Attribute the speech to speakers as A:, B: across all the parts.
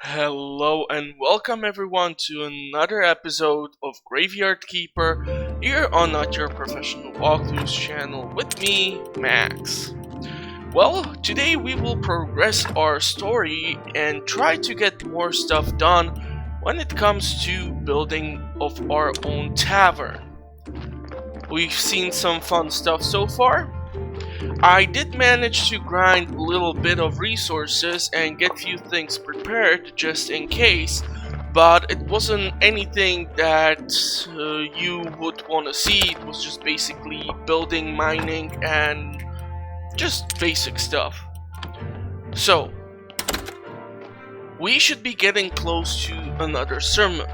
A: Hello and welcome everyone to another episode of Graveyard Keeper here on Not Your Professional Walkthroughs channel with me, Max. Well, today we will progress our story and try to get more stuff done when it comes to building of our own tavern. We've seen some fun stuff so far. I did manage to grind a little bit of resources and get few things prepared just in case, but it wasn't anything that you would want to see. It was just basically building, mining, and just basic stuff. So, we should be getting close to another sermon.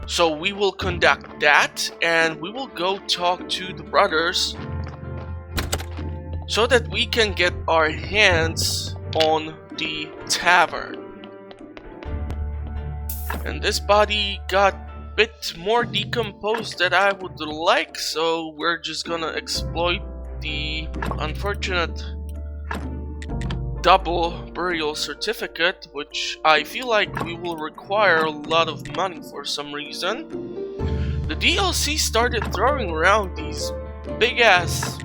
A: So we will conduct that and we will go talk to the brothers so that we can get our hands on the tavern. And this body got a bit more decomposed than I would like, so we're just gonna exploit the unfortunate double burial certificate, which I feel like we will require a lot of money for some reason. The DLC started throwing around these big ass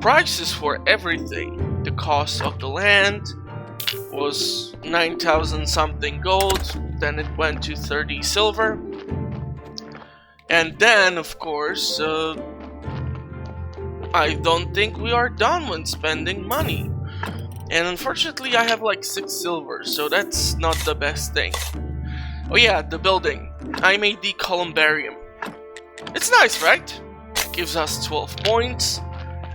A: prices for everything. The cost of the land was 9,000 something gold, then it went to 30 silver, and then of course I don't think we are done when spending money, and unfortunately I have like 6 silver, so that's not the best thing. Oh yeah, the building. I made the columbarium. It's nice, right? Gives us 12 points.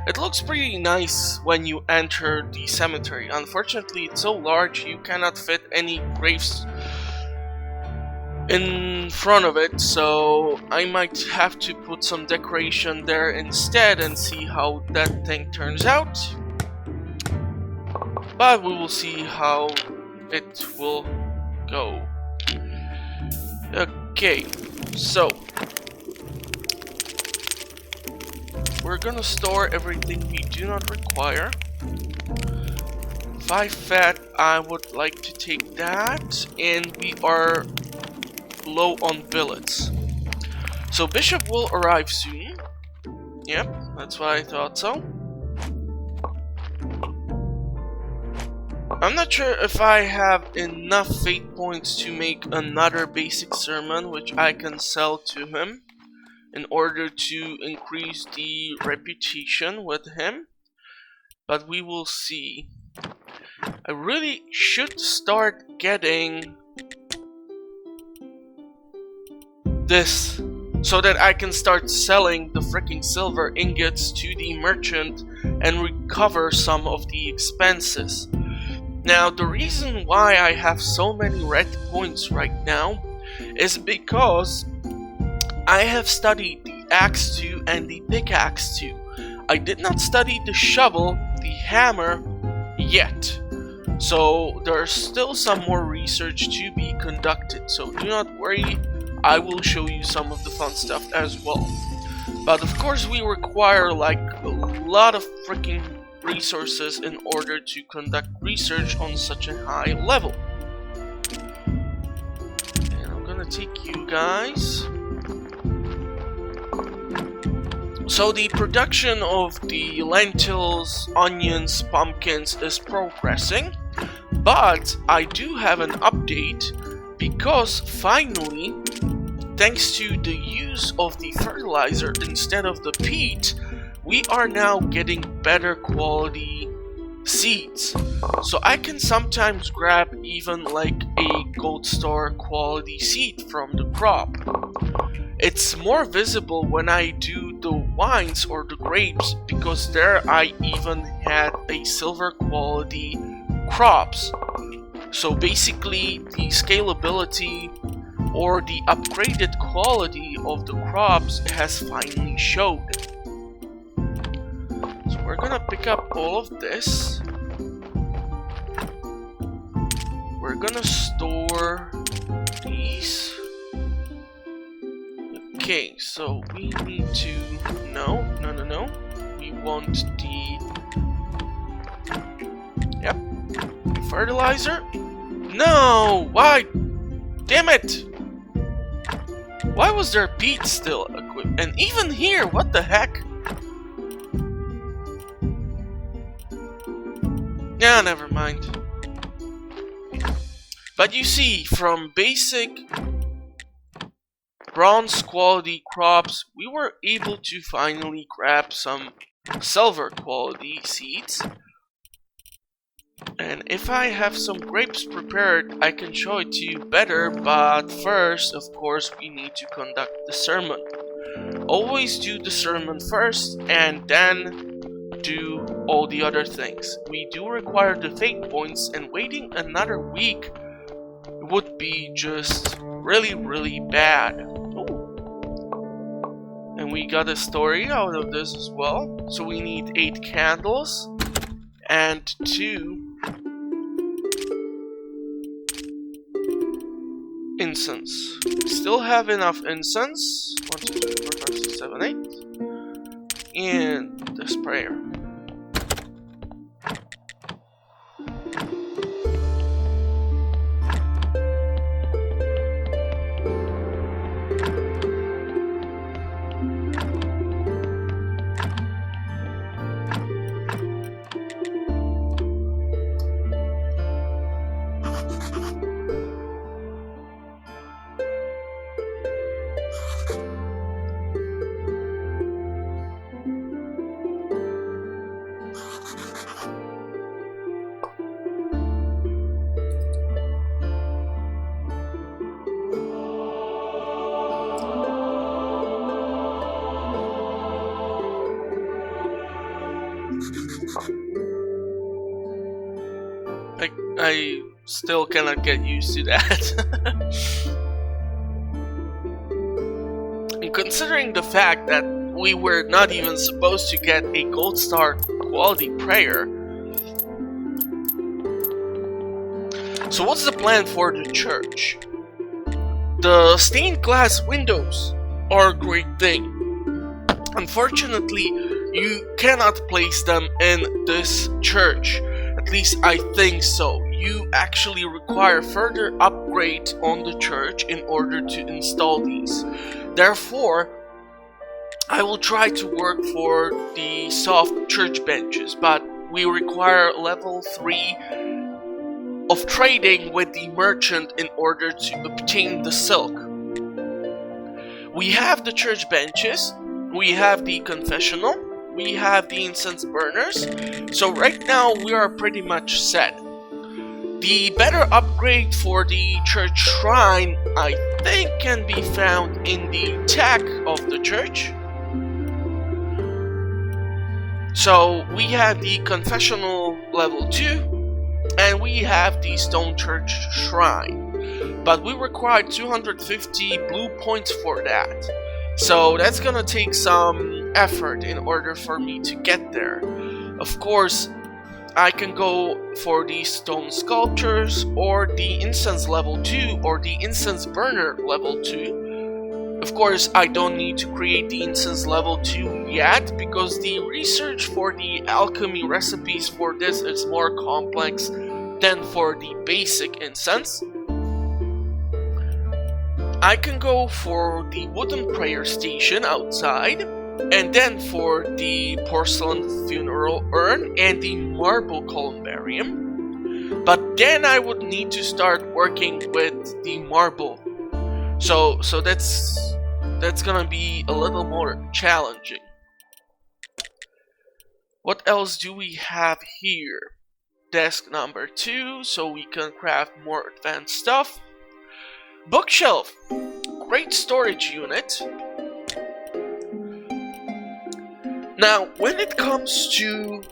A: It looks pretty nice when you enter the cemetery. Unfortunately, it's so large you cannot fit any graves in front of it, so I might have to put some decoration there instead and see how that thing turns out. But we will see how it will go. Okay, so we're gonna store everything we do not require. 5 fat, I would like to take that, and we are low on billets. So Bishop will arrive soon. Yep, that's what I thought so. I'm not sure if I have enough fate points to make another basic sermon which I can sell to him in order to increase the reputation with him, but we will see. I really should start getting this so that I can start selling the freaking silver ingots to the merchant and recover some of the expenses. Now, the reason why I have so many red points right now is because I have studied the axe 2 and the pickaxe 2. I did not study the shovel, the hammer, yet. So there's still some more research to be conducted, so do not worry, I will show you some of the fun stuff as well. But of course we require like a lot of freaking resources in order to conduct research on such a high level. And I'm gonna take you guys. So the production of the lentils, onions, pumpkins is progressing, but I do have an update because finally, thanks to the use of the fertilizer instead of the peat, we are now getting better quality seeds. So I can sometimes grab even like a gold star quality seed from the crop. It's more visible when I do the wines or the grapes, because there I even had a silver quality crops. So basically the scalability or the upgraded quality of the crops has finally showed. So we're gonna pick up all of this. We're gonna store these. Okay, so we need to... No. We want the... Yep. Fertilizer. No! Why? Damn it! Why was there peat still equipped? And even here, what the heck? Yeah, never mind. But you see, from basic bronze quality crops, we were able to finally grab some silver quality seeds. And if I have some grapes prepared, I can show it to you better, but first, of course, we need to conduct the sermon. Always do the sermon first, and then do all the other things. We do require the fate points, and waiting another week would be just really bad. Ooh. And we got a story out of this as well. So we need 8 candles and 2 incense. Still have enough incense. 1, 2, 3, 4, 5, 6, 7, 8. And the sprayer. I still cannot get used to that. And considering the fact that we were not even supposed to get a gold star quality prayer. So what's the plan for the church? The stained glass windows are a great thing. Unfortunately, you cannot place them in this church. At least I think so. You actually require further upgrade on the church in order to install these. Therefore, I will try to work for the soft church benches, but we require level 3 of trading with the merchant in order to obtain the silk. We have the church benches, we have the confessional, we have the incense burners, so right now we are pretty much set. The better upgrade for the church shrine, I think, can be found in the tech of the church. So we have the confessional level 2, and we have the stone church shrine. But we require 250 blue points for that. So that's gonna take some effort in order for me to get there. Of course, I can go for the stone sculptures or the incense level 2 or the incense burner level 2. Of course, I don't need to create the incense level 2 yet because the research for the alchemy recipes for this is more complex than for the basic incense. I can go for the wooden prayer station outside, and then for the porcelain funeral urn and the marble columbarium. But then I would need to start working with the marble. So that's gonna be a little more challenging. What else do we have here? Desk number 2, so we can craft more advanced stuff. Bookshelf, great storage unit. Now, when it comes to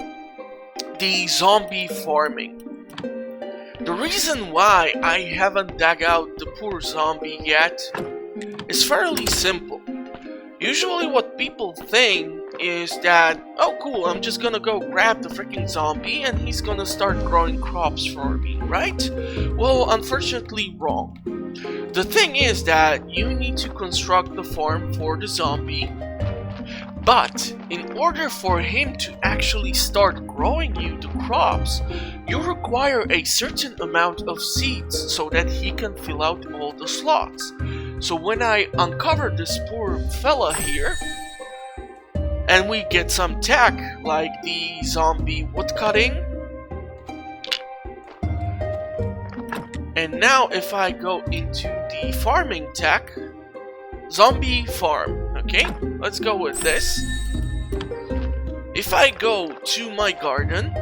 A: the zombie farming, the reason why I haven't dug out the poor zombie yet is fairly simple. Usually what people think is that, oh cool, I'm just gonna go grab the freaking zombie and he's gonna start growing crops for me, right? Well, unfortunately wrong. The thing is that you need to construct the farm for the zombie, But in order for him to actually start growing you the crops, you require a certain amount of seeds so that he can fill out all the slots. So when I uncover this poor fella here, and we get some tech like the zombie woodcutting, and now if I go into the farming tech, zombie farm. Okay, let's go with this. If I go to my garden,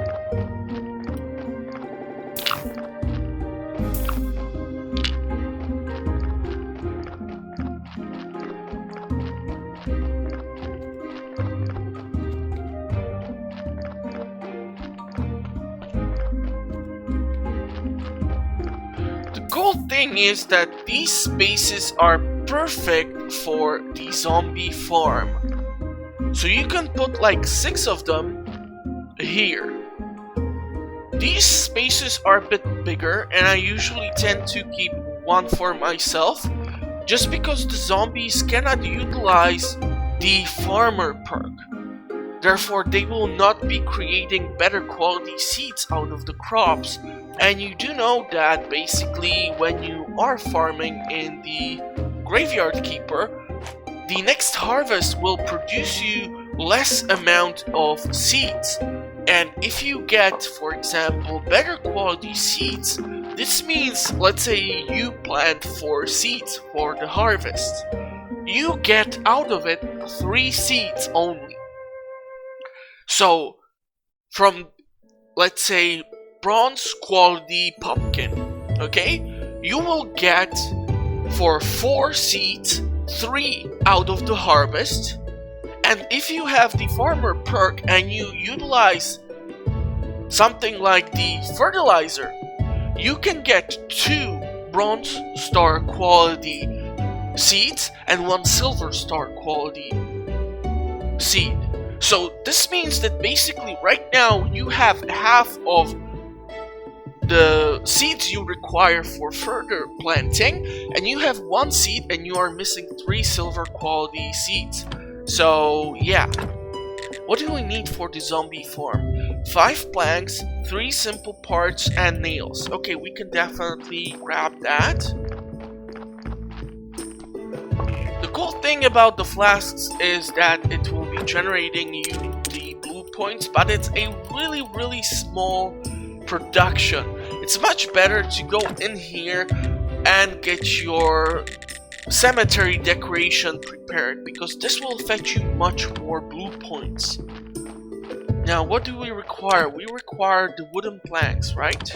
A: the cool thing is that these spaces are perfect for the zombie farm. So you can put like 6 of them here. These spaces are a bit bigger, and I usually tend to keep one for myself, just because the zombies cannot utilize the farmer perk. Therefore, they will not be creating better quality seeds out of the crops. And you do know that basically when you are farming in the Graveyard Keeper, the next harvest will produce you less amount of seeds. And if you get, for example, better quality seeds, this means, let's say you plant 4 seeds for the harvest. You get out of it 3 seeds only. So, from, let's say, bronze quality pumpkin, okay, you will get for 4 seeds 3 out of the harvest. And if you have the farmer perk and you utilize something like the fertilizer, you can get 2 bronze star quality seeds and 1 silver star quality seed. So this means that basically right now you have half of the seeds you require for further planting, and you have 1 seed and you are missing 3 silver quality seeds. So yeah, what do we need for the zombie farm? 5 planks, 3 simple parts, and nails. Okay, we can definitely grab that. The cool thing about the flasks is that it will be generating you the blue points, but it's a really small production. It's much better to go in here and get your cemetery decoration prepared, because this will fetch you much more blue points. Now, what do we require? We require the wooden planks, right?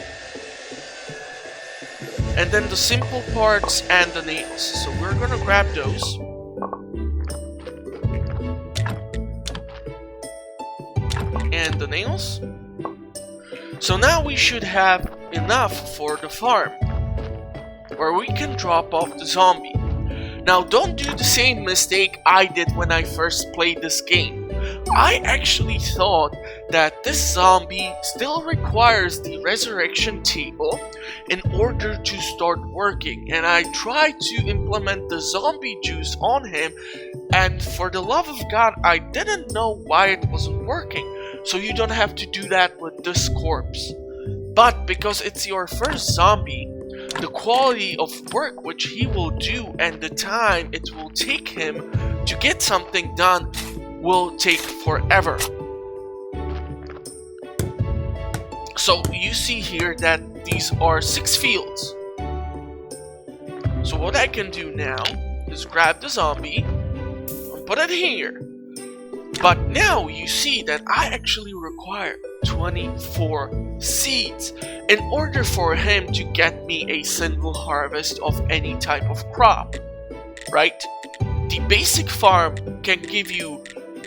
A: And then the simple parts and the nails. So we're gonna grab those. And the nails. So now we should have enough for the farm, where we can drop off the zombie. Now don't do the same mistake I did when I first played this game. I actually thought that this zombie still requires the resurrection table in order to start working, and I tried to implement the zombie juice on him, and for the love of God, I didn't know why it wasn't working. So you don't have to do that with this corpse. But because it's your first zombie, the quality of work which he will do and the time it will take him to get something done will take forever. So you see here that these are 6 fields. So what I can do now is grab the zombie and put it here. But now you see that I actually require 24 seeds in order for him to get me a single harvest of any type of crop, right? The basic farm can give you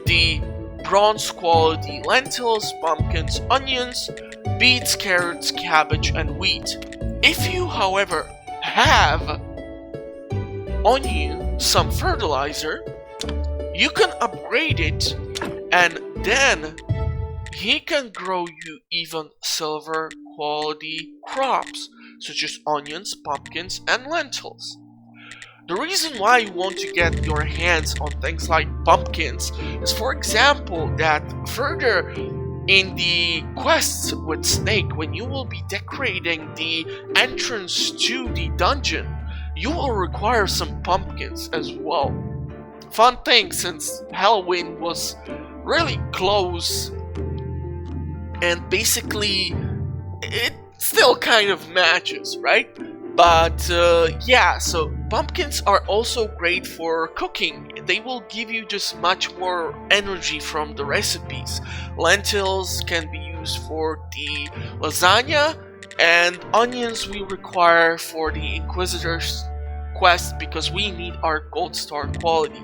A: the bronze quality lentils, pumpkins, onions, beets, carrots, cabbage, and wheat. If you, however, have on you some fertilizer, you can upgrade it, and then he can grow you even silver quality crops, such as onions, pumpkins, and lentils. The reason why you want to get your hands on things like pumpkins is, for example, that further in the quests with Snake, when you will be decorating the entrance to the dungeon, you will require some pumpkins as well. Fun thing, since Halloween was really close, and basically it still kind of matches, right? But yeah, so pumpkins are also great for cooking. They will give you just much more energy from the recipes. Lentils can be used for the lasagna, and onions we require for the Inquisitor's quest because we need our gold star quality.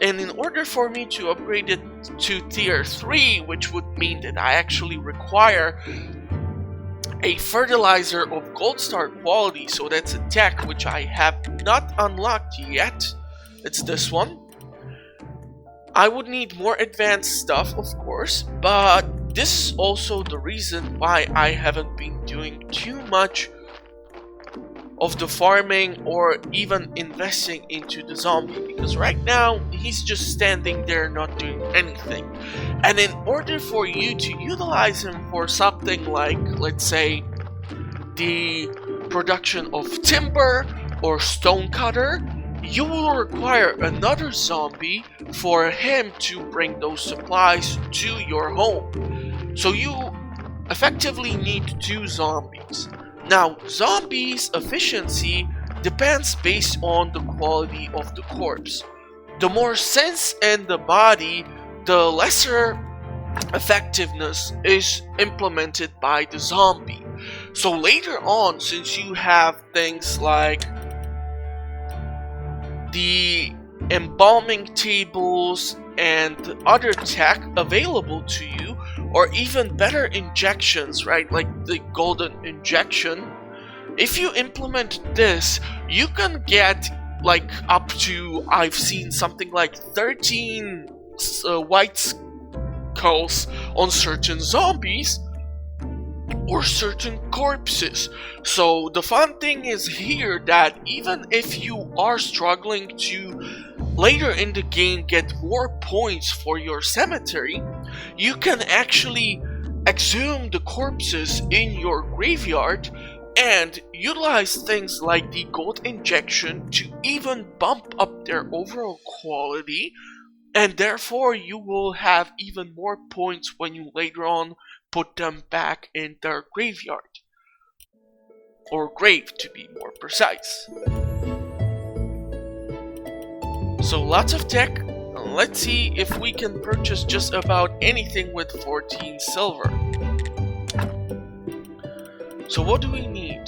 A: And in order for me to upgrade it to tier 3, which would mean that I actually require a fertilizer of gold star quality, so that's a tech which I have not unlocked yet. It's this one. I would need more advanced stuff, of course, but this is also the reason why I haven't been doing too much of the farming or even investing into the zombie, because right now he's just standing there not doing anything. And in order for you to utilize him for something like, let's say, the production of timber or stonecutter, you will require another zombie for him to bring those supplies to your home. So you effectively need 2 zombies. Now, zombies' efficiency depends based on the quality of the corpse. The more sense in the body, the lesser effectiveness is implemented by the zombie. So later on, since you have things like the embalming tables and other tech available to you, or even better injections, right, like the golden injection, if you implement this, you can get like up to, I've seen something like 13 white skulls on certain zombies or certain corpses. So the fun thing is here that even if you are struggling to later in the game get more points for your cemetery, you can actually exhume the corpses in your graveyard and utilize things like the gold injection to even bump up their overall quality, and therefore you will have even more points when you later on put them back in their graveyard. Or grave, to be more precise. So lots of tech. Let's see if we can purchase just about anything with 14 silver. So what do we need?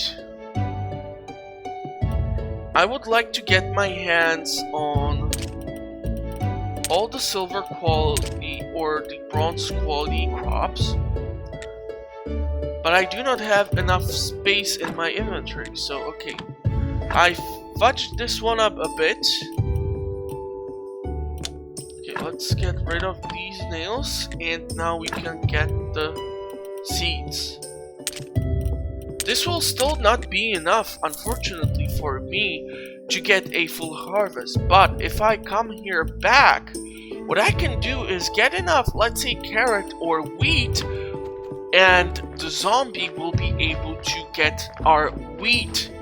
A: I would like to get my hands on all the silver quality or the bronze quality crops, but I do not have enough space in my inventory. So okay, I fudged this one up a bit. Let's get rid of these nails, and now we can get the seeds. This will still not be enough, unfortunately, for me to get a full harvest, but if I come here back, what I can do is get enough, let's say, carrot or wheat, and the zombie will be able to get our wheat.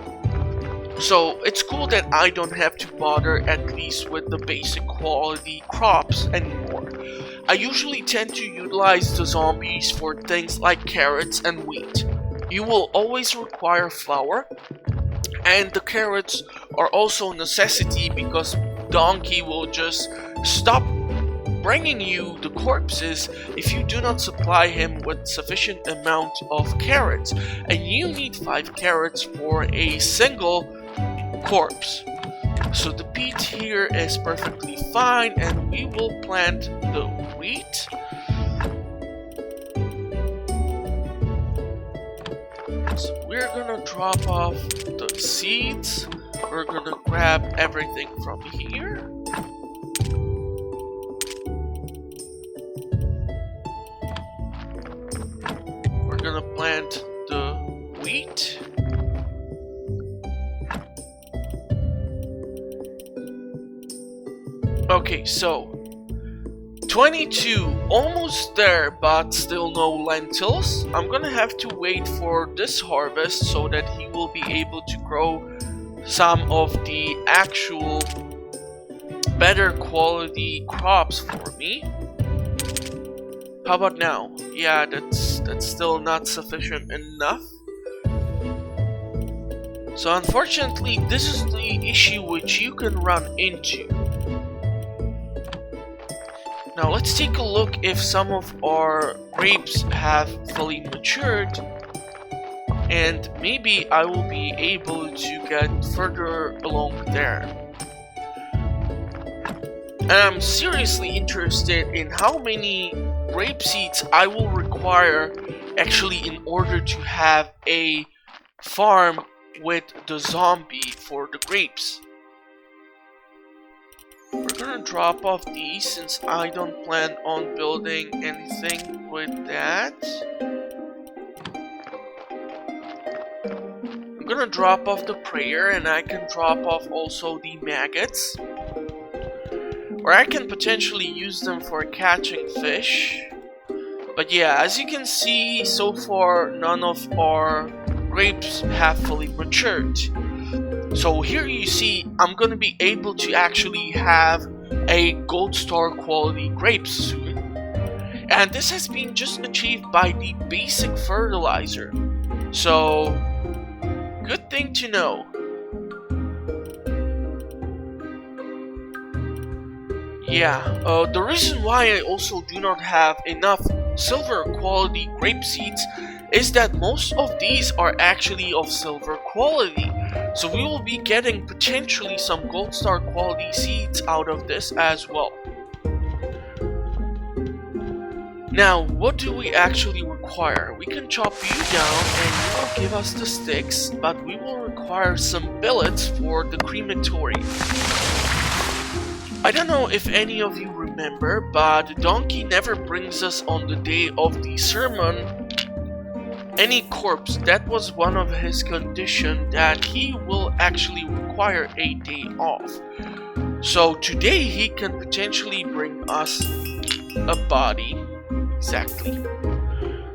A: So it's cool that I don't have to bother at least with the basic quality crops anymore. I usually tend to utilize the zombies for things like carrots and wheat. You will always require flour, and the carrots are also a necessity because Donkey will just stop bringing you the corpses if you do not supply him with sufficient amount of carrots, and you need 5 carrots for a single corpse. So the peat here is perfectly fine, and we will plant the wheat. So we're gonna drop off the seeds. We're gonna grab everything from here. We're gonna plant the wheat. Okay, so 22, almost there, but still no lentils. I'm gonna have to wait for this harvest so that he will be able to grow some of the actual better quality crops for me. How about now? Yeah, that's still not sufficient enough. So unfortunately, this is the issue which you can run into. Now let's take a look if some of our grapes have fully matured, and maybe I will be able to get further along there. And I'm seriously interested in how many grape seeds I will require actually in order to have a farm with the zombie for the grapes. We're gonna drop off these since I don't plan on building anything with that. I'm gonna drop off the prayer, and I can drop off also the maggots. Or I can potentially use them for catching fish. But yeah, as you can see, so far none of our grapes have fully matured. So here you see I'm gonna be able to actually have a gold star quality grapes soon. And this has been just achieved by the basic fertilizer. So good thing to know. Yeah, the reason why I also do not have enough silver quality grape seeds is that most of these are actually of silver quality. So we will be getting potentially some gold star quality seeds out of this as well. Now, what do we actually require? We can chop you down and you will give us the sticks, but we will require some billets for the crematory. I don't know if any of you remember, but the donkey never brings us on the day of the sermon any corpse. That was one of his conditions, that he will actually require a day off. So today he can potentially bring us a body. Exactly.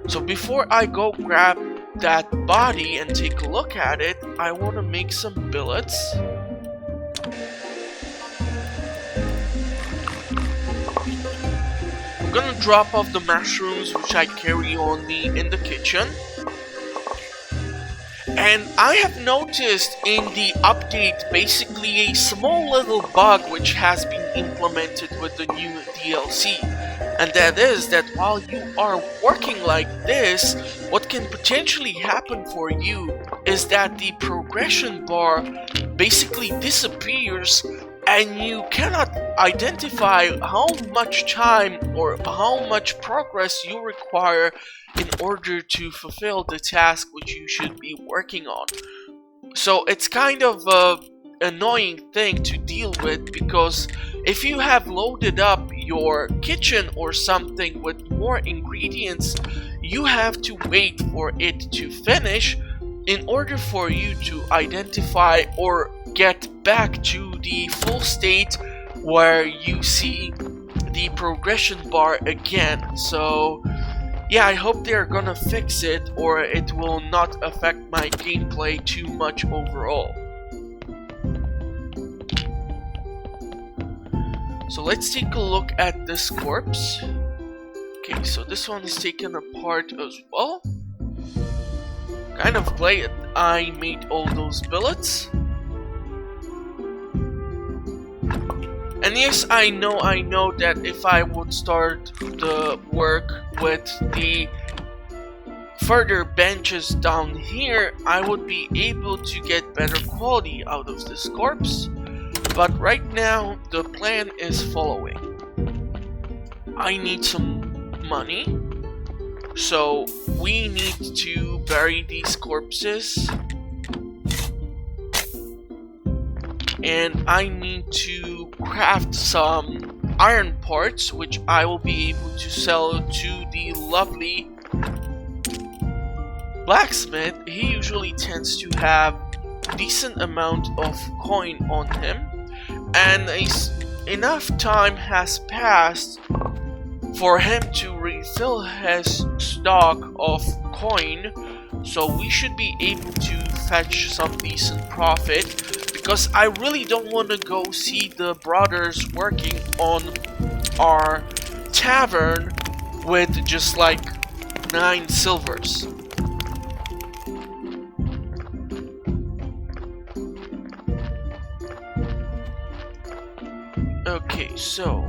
A: So before I go grab that body and take a look at it, I want to make some billets. I'm gonna drop off the mushrooms which I carry on me in the kitchen. And I have noticed in the update basically a small little bug which has been implemented with the new DLC. And that is that while you are working like this, what can potentially happen for you is that the progression bar basically disappears and you cannot identify how much time or how much progress you require in order to fulfill the task which you should be working on. So it's kind of an annoying thing to deal with, because if you have loaded up your kitchen or something with more ingredients, you have to wait for it to finish in order for you to identify or get back to the full state where you see the progression bar again. So yeah, I hope they're gonna fix it, or it will not affect my gameplay too much overall. So let's take a look at this corpse. Okay, so this one is taken apart as well. Kind of glad I made all those billets. And yes, I know that if I would start the work with the further benches down here, I would be able to get better quality out of this corpse. But right now, the plan is following. I need some money, so we need to bury these corpses. And I need to craft some iron parts, which I will be able to sell to the lovely blacksmith. He usually tends to have a decent amount of coin on him, and a enough time has passed for him to refill his stock of coin, so we should be able to fetch some decent profit, because I really don't want to go see the brothers working on our tavern with just like 9 silvers. Okay, so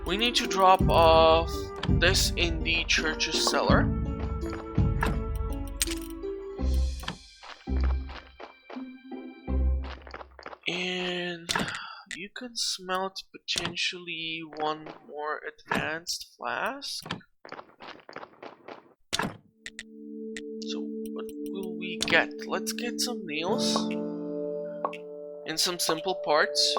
A: we need to drop off this in the church's cellar. And you can smelt potentially one more advanced flask. So what will we get? Let's get some nails and some simple parts.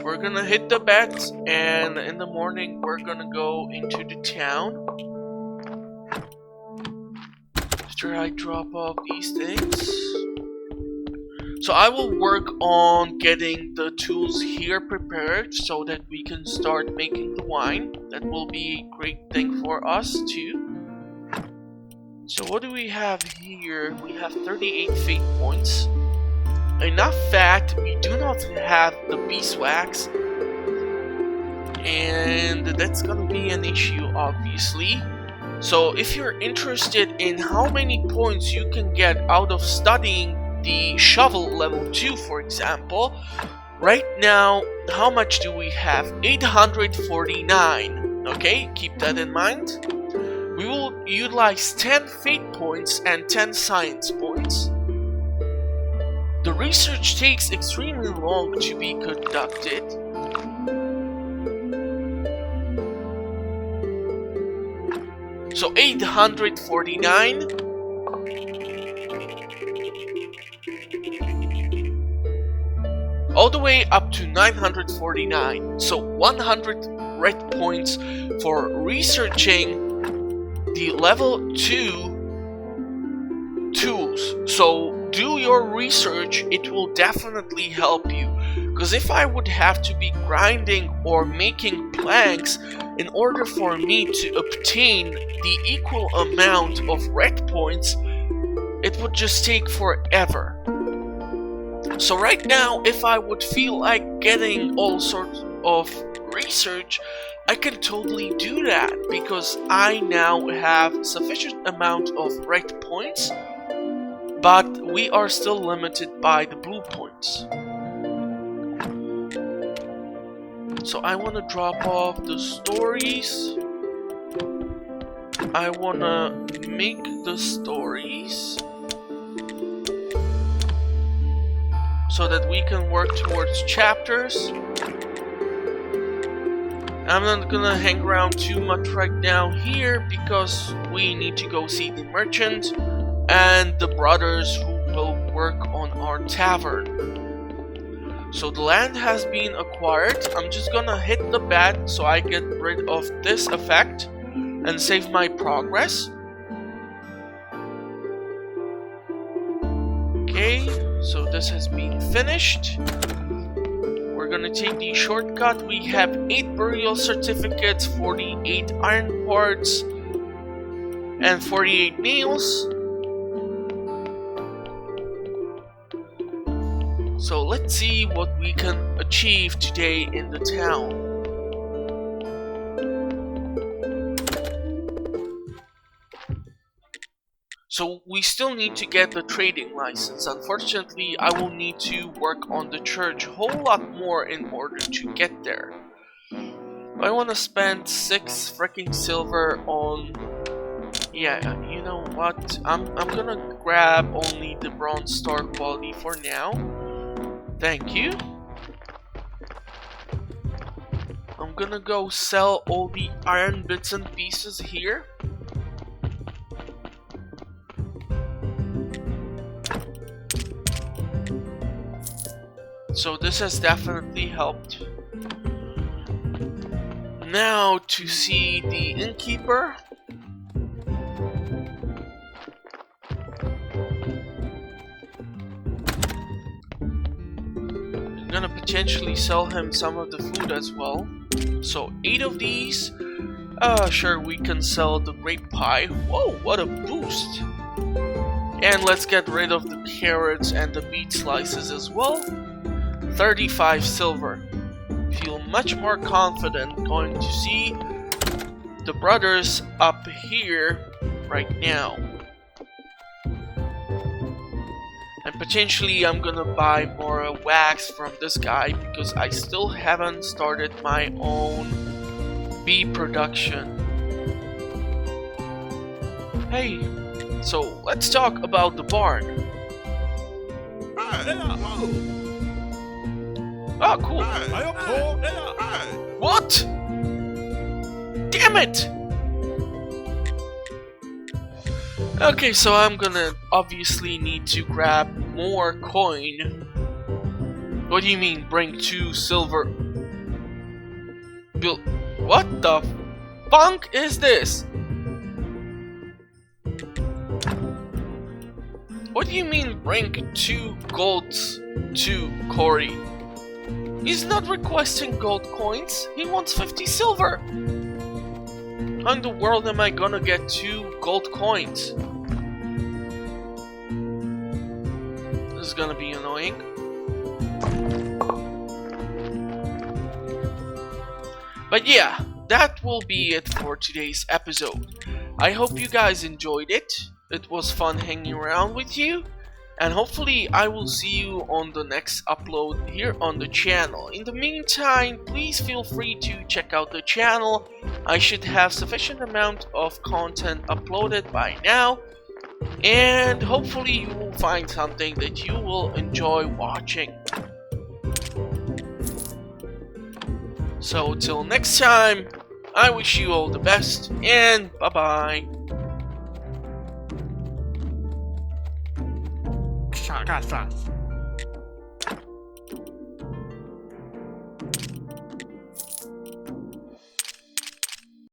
A: We're gonna hit the bed, and in the morning we're gonna go into the town. After I drop off these things. So I will work on getting the tools here prepared so that we can start making the wine. That will be a great thing for us too. So what do we have here? We have 38 fate points. Enough fat, we do not have the beeswax, and that's gonna be an issue obviously. So if you're interested in how many points you can get out of studying the shovel level 2 for example, right now how much do we have? 849. Okay, keep that in mind. We will utilize 10 fate points and 10 science points. The research takes extremely long to be conducted. So 849. All the way up to 949. So 100 red points for researching the level 2 tools. So do your research, it will definitely help you. Because if I would have to be grinding or making planks in order for me to obtain the equal amount of red points, it would just take forever. So right now, if I would feel like getting all sorts of research, I can totally do that because I now have sufficient amount of red points, but we are still limited by the blue points. So I want to drop off the stories. I want to make the stories so that we can work towards chapters. I'm not gonna hang around too much right now here because we need to go see the merchant and the brothers who will work on our tavern. So the land has been acquired. I'm just gonna hit the bed so I get rid of this effect and save my progress. Okay, so this has been finished. We're gonna take the shortcut. We have 8 burial certificates, 48 iron parts, and 48 nails. So let's see what we can achieve today in the town. So we still need to get the trading license. Unfortunately, I will need to work on the church a whole lot more in order to get there. I want to spend 6 freaking silver on... Yeah, you know what? I'm gonna grab only the bronze star quality for now. Thank you. I'm gonna go sell all the iron bits and pieces here. So this has definitely helped. Now to see the innkeeper. I'm gonna potentially sell him some of the food as well. So 8 of these. Sure, we can sell the grape pie. Whoa, what a boost! And let's get rid of the carrots and the meat slices as well. 35 silver. Feel much more confident going to see the brothers up here right now. And potentially I'm gonna buy more wax from this guy because I still haven't started my own bee production. Hey, so let's talk about the barn. Oh, cool. What? Damn it! Okay, so I'm gonna obviously need to grab more coin. What do you mean, bring 2 silver? Bill, what the funk is this? What do you mean, bring 2 golds to Cory? He's not requesting gold coins, he wants 50 silver! How in the world am I gonna get 2 gold coins? This is gonna be annoying. But yeah, that will be it for today's episode. I hope you guys enjoyed it. It was fun hanging around with you. And hopefully I will see you on the next upload here on the channel. In the meantime, please feel free to check out the channel. I should have sufficient amount of content uploaded by now. And hopefully you will find something that you will enjoy watching. So till next time, I wish you all the best and bye bye.
B: Shaka